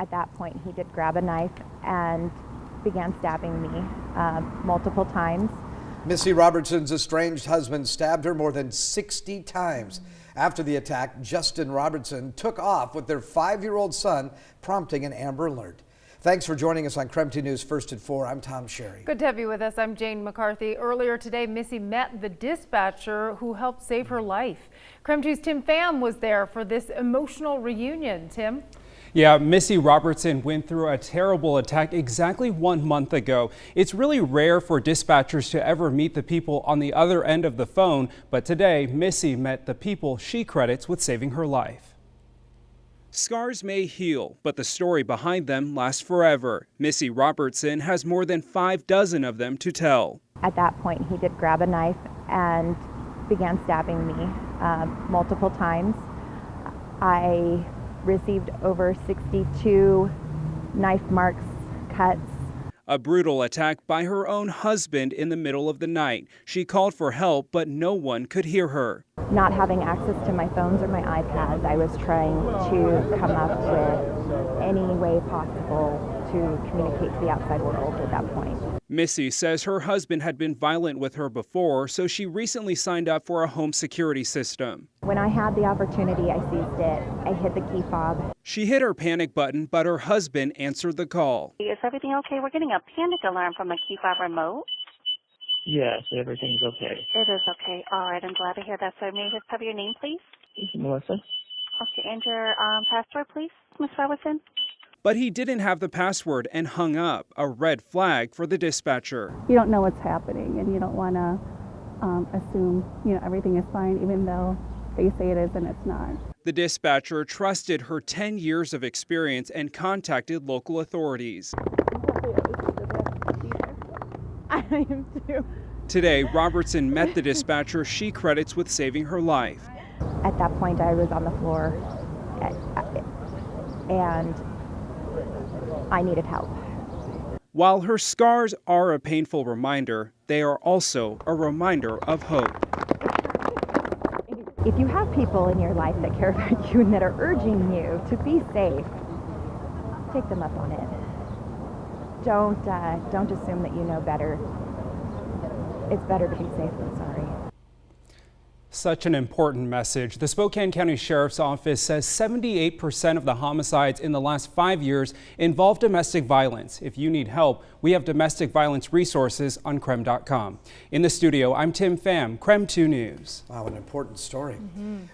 At that point, he did grab a knife and began stabbing me multiple times. Missy Robertson's estranged husband stabbed her more than 60 times. After the attack, Justin Robertson took off with their 5-year-old son, prompting an Amber Alert. Thanks for joining us on KREM 2 News First at 4. I'm Tom Sherry. Good to have you with us. I'm Jane McCarthy. Earlier today, Missy met the dispatcher who helped save her life. KREM 2's Tim Pham was there for this emotional reunion. Tim? Yeah, Missy Robertson went through a terrible attack exactly 1 month ago. It's really rare for dispatchers to ever meet the people on the other end of the phone, but today Missy met the people she credits with saving her life. Scars may heal, but the story behind them lasts forever. Missy Robertson has more than 6 of them to tell. At that point, he did grab a knife and began stabbing me multiple times. I received over 62 knife marks, cuts. A brutal attack by her own husband in the middle of the night. She called for help, but no one could hear her. Not having access to my phones or my iPads, I was trying to come up with any way possible to communicate to the outside world at that point. Missy says her husband had been violent with her before, so she recently signed up for a home security system. When I had the opportunity, I seized it. I hit the key fob. She hit her panic button, but her husband answered the call. Is everything okay? We're getting a panic alarm from a key fob remote. Yes, everything's okay. It is okay. All right, I'm glad to hear that. So may I just have your name, please? Melissa? Okay, and your password, please, Ms. Robertson? But he didn't have the password and hung up, a red flag for the dispatcher. You don't know what's happening, and you don't want to assume, everything is fine, even though they say it is and it's not. The dispatcher trusted her 10 years of experience and contacted local authorities. I am too. Today, Robertson met the dispatcher she credits with saving her life. At that point, I was on the floor and I needed help. While her scars are a painful reminder, they are also a reminder of hope. If you have people in your life that care about you and that are urging you to be safe, take them up on it. Don't assume that you know better. It's better to be safe than sorry. Such an important message. The Spokane County Sheriff's Office says 78% of the homicides in the last 5 years involve domestic violence. If you need help, we have domestic violence resources on KREM.com. In the studio, I'm Tim Pham, KREM 2 News. Wow, an important story.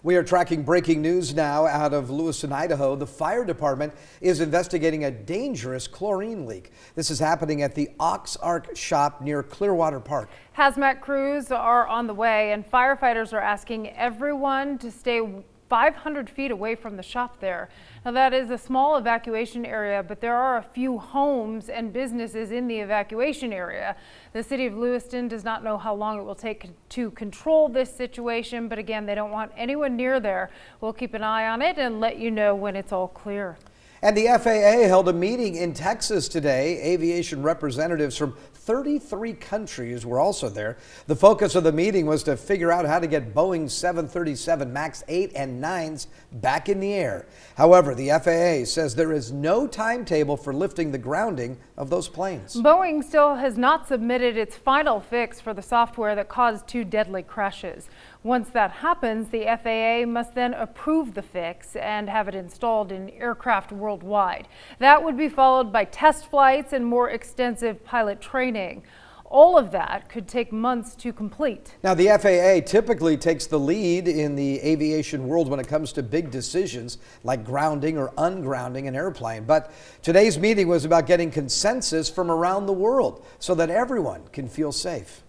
We are tracking breaking news now out of Lewiston, Idaho. The fire department is investigating a dangerous chlorine leak. This is happening at the Ox Arc shop near Clearwater Park. Hazmat crews are on the way, and firefighters are asking everyone to stay 500 feet away from the shop there. Now, that is a small evacuation area, but there are a few homes and businesses in the evacuation area. The city of Lewiston does not know how long it will take to control this situation, but again, they don't want anyone near there. We'll keep an eye on it and let you know when it's all clear. And the FAA held a meeting in Texas today. Aviation representatives from 33 countries were also there. The focus of the meeting was to figure out how to get Boeing 737 MAX 8 and 9s back in the air. However, the FAA says there is no timetable for lifting the grounding of those planes. Boeing still has not submitted its final fix for the software that caused 2 deadly crashes. Once that happens, the FAA must then approve the fix and have it installed in aircraft worldwide. That would be followed by test flights and more extensive pilot training. All of that could take months to complete. Now, the FAA typically takes the lead in the aviation world when it comes to big decisions like grounding or ungrounding an airplane. But today's meeting was about getting consensus from around the world so that everyone can feel safe.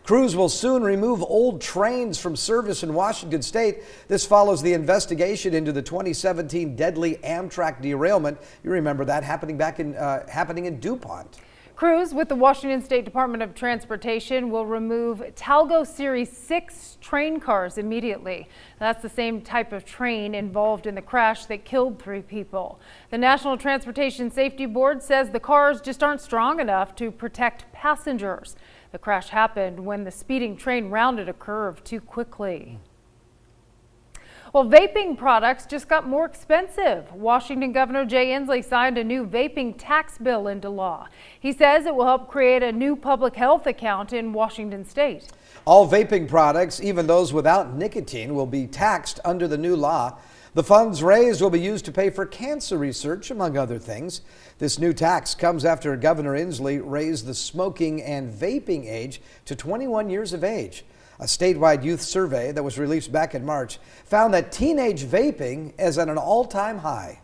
Crews will soon remove old trains from service in Washington state. This follows the investigation into the 2017 deadly Amtrak derailment. You remember that happening in DuPont. Crews with the Washington State Department of Transportation will remove Talgo Series 6 train cars immediately. That's the same type of train involved in the crash that killed 3 people. The National Transportation Safety Board says the cars just aren't strong enough to protect passengers. The crash happened when the speeding train rounded a curve too quickly. Well, vaping products just got more expensive. Washington Governor Jay Inslee signed a new vaping tax bill into law. He says it will help create a new public health account in Washington state. All vaping products, even those without nicotine, will be taxed under the new law. The funds raised will be used to pay for cancer research, among other things. This new tax comes after Governor Inslee raised the smoking and vaping age to 21 years of age. A statewide youth survey that was released back in March found that teenage vaping is at an all-time high.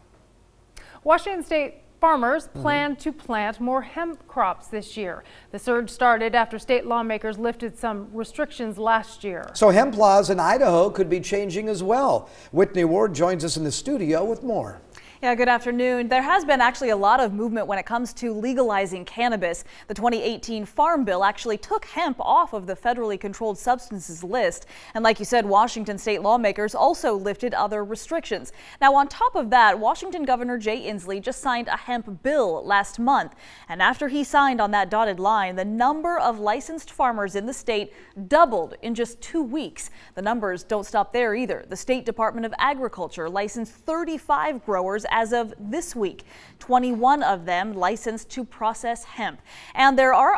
Washington state farmers plan to plant more hemp crops this year. The surge started after state lawmakers lifted some restrictions last year. So hemp laws in Idaho could be changing as well. Whitney Ward joins us in the studio with more. Yeah, good afternoon. There has been actually a lot of movement when it comes to legalizing cannabis. The 2018 Farm Bill actually took hemp off of the federally controlled substances list. And like you said, Washington state lawmakers also lifted other restrictions. Now, on top of that, Washington Governor Jay Inslee just signed a hemp bill last month. And after he signed on that dotted line, the number of licensed farmers in the state doubled in just 2 weeks. The numbers don't stop there either. The State Department of Agriculture licensed 35 growers as of this week, 21 of them licensed to process hemp. And there are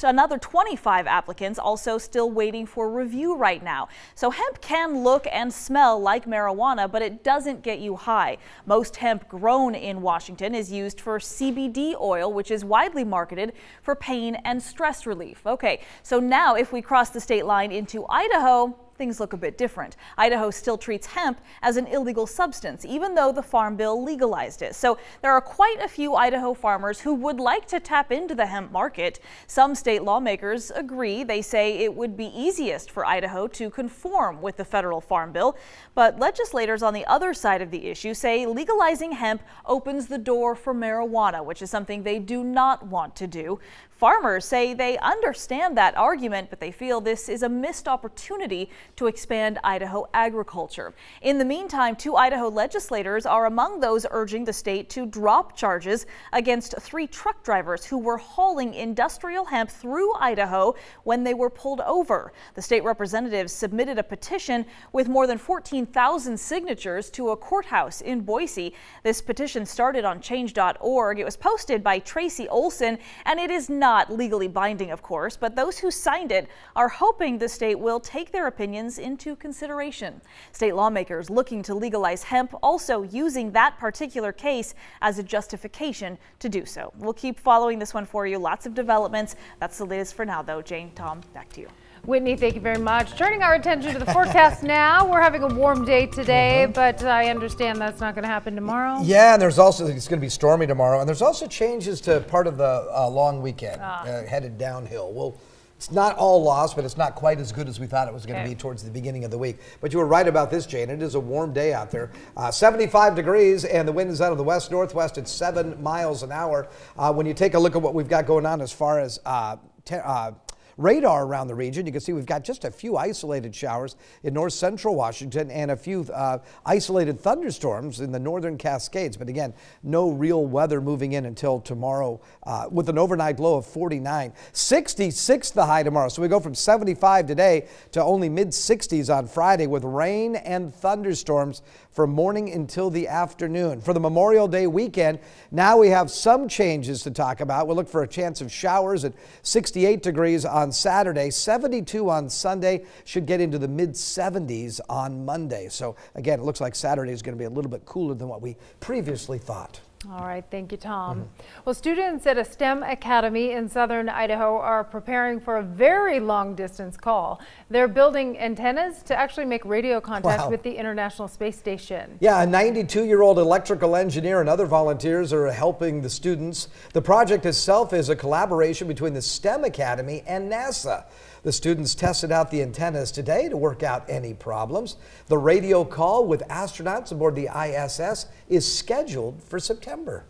another 25 applicants also still waiting for review right now. So hemp can look and smell like marijuana, but it doesn't get you high. Most hemp grown in Washington is used for CBD oil, which is widely marketed for pain and stress relief. Okay, so now if we cross the state line into Idaho, things look a bit different. Idaho still treats hemp as an illegal substance, even though the Farm Bill legalized it. So there are quite a few Idaho farmers who would like to tap into the hemp market. Some state lawmakers agree. They say it would be easiest for Idaho to conform with the federal Farm Bill. But legislators on the other side of the issue say legalizing hemp opens the door for marijuana, which is something they do not want to do. Farmers say they understand that argument, but they feel this is a missed opportunity to expand Idaho agriculture. In the meantime, 2 Idaho legislators are among those urging the state to drop charges against 3 truck drivers who were hauling industrial hemp through Idaho when they were pulled over. The state representatives submitted a petition with more than 14,000 signatures to a courthouse in Boise. This petition started on change.org. It was posted by Tracy Olson, and it is not legally binding, of course, but those who signed it are hoping the state will take their opinions into consideration. State lawmakers looking to legalize hemp also using that particular case as a justification to do so. We'll keep following this one for you. Lots of developments. That's the latest for now, though. Jane, Tom, back to you. Whitney, thank you very much. Turning our attention to the forecast now. We're having a warm day today, but I understand that's not going to happen tomorrow. Yeah, and there's also, it's going to be stormy tomorrow, and there's also changes to part of the long weekend headed downhill. Well, it's not all lost, but it's not quite as good as we thought it was going to be towards the beginning of the week. But you were right about this, Jane. It is a warm day out there. 75 degrees, and the wind is out of the west-northwest at 7 miles an hour. When you take a look at what we've got going on as far as radar around the region, you can see we've got just a few isolated showers in north central Washington and a few isolated thunderstorms in the northern Cascades. But again, no real weather moving in until tomorrow with an overnight low of 49. 66 the high tomorrow. So we go from 75 today to only mid 60s on Friday with rain and thunderstorms from morning until the afternoon. For the Memorial Day weekend, now we have some changes to talk about. We'll look for a chance of showers at 68 degrees on Saturday, 72 on Sunday, should get into the mid 70s on Monday. So again, it looks like Saturday is going to be a little bit cooler than what we previously thought. All right, thank you, Tom. Well, students at a STEM academy in southern Idaho are preparing for a very long distance call. They're building antennas to actually make radio contact with the International Space Station. Yeah, a 92-year-old electrical engineer and other volunteers are helping the students. The project itself is a collaboration between the STEM Academy and NASA. The students tested out the antennas today to work out any problems. The radio call with astronauts aboard the ISS is scheduled for September.